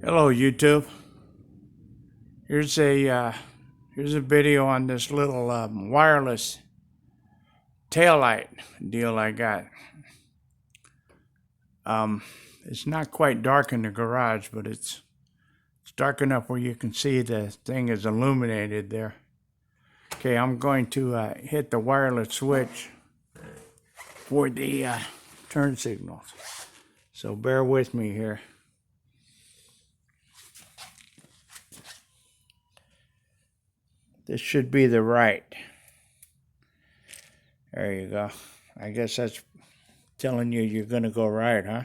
Hello, YouTube. Here's a video on this little wireless taillight deal I got. It's not quite dark in the garage, but it's dark enough where you can see the thing is illuminated there. Okay, I'm going to hit the wireless switch for the turn signals. So bear with me here. This should be the right. There you go. I guess that's telling you you're going to go right, huh?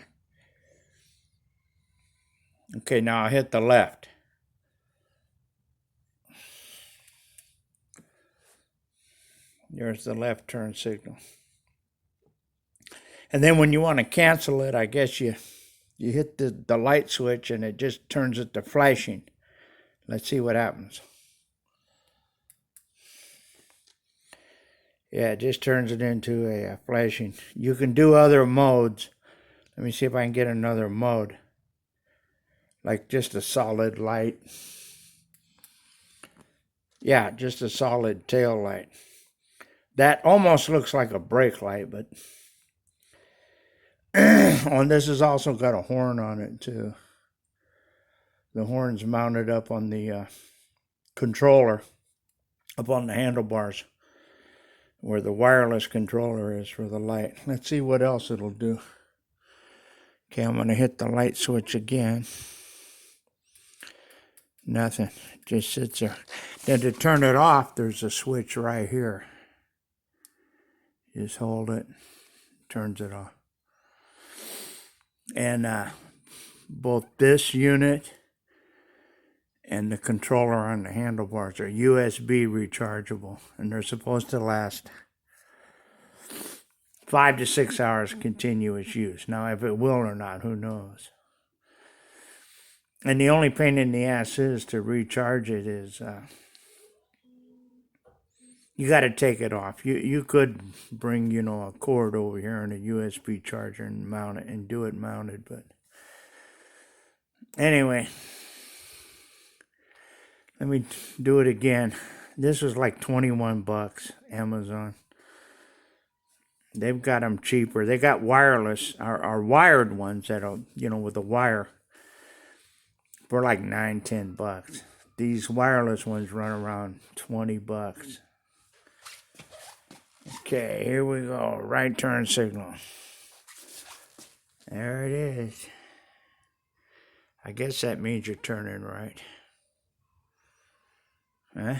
Okay, now I'll hit the left. There's the left turn signal. And then when you want to cancel it, I guess you hit the light switch and it just turns it to flashing. Let's see what happens. Yeah, it just turns it into a flashing. You can do other modes. Let me see if I can get another mode. Like just a solid light. Yeah, just a solid tail light. That almost looks like a brake light, but oh, and this has also got a horn on it too. The horn's mounted up on the controller, up on the handlebars, where the wireless controller is for the light. Let's see what else it'll do. Okay, I'm going to hit the light switch again. Nothing. It just sits there. Then to turn it off, there's a switch right here. Just hold it. Turns it off. And both this unit and the controller on the handlebars are USB rechargeable, and they're supposed to last 5 to 6 hours continuous use. Now, if it will or not, who knows? And the only pain in the ass is to recharge it is you got to take it off. You could bring, a cord over here and a USB charger and mount it and do it mounted, but anyway, let me do it again. This was like 21 bucks, Amazon. They've got them cheaper. They got wireless, or wired ones that are, with a wire for like 9-10 bucks. These wireless ones run around 20 bucks. Okay, here we go. Right turn signal. There it is. I guess that means you're turning right. Huh?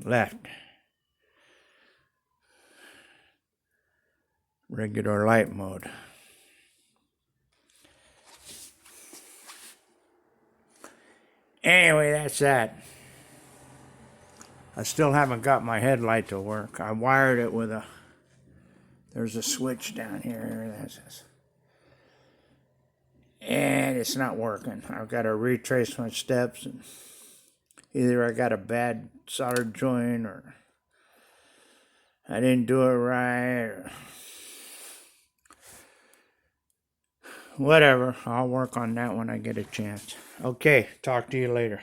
Left. Regular light mode. Anyway, that's that. I still haven't got my headlight to work. I wired it with there's a switch down here. That's this. And it's not working. I've got to retrace my steps, and either I got a bad solder joint or I didn't do it right, or whatever. I'll work on that when I get a chance. Okay, talk to you later.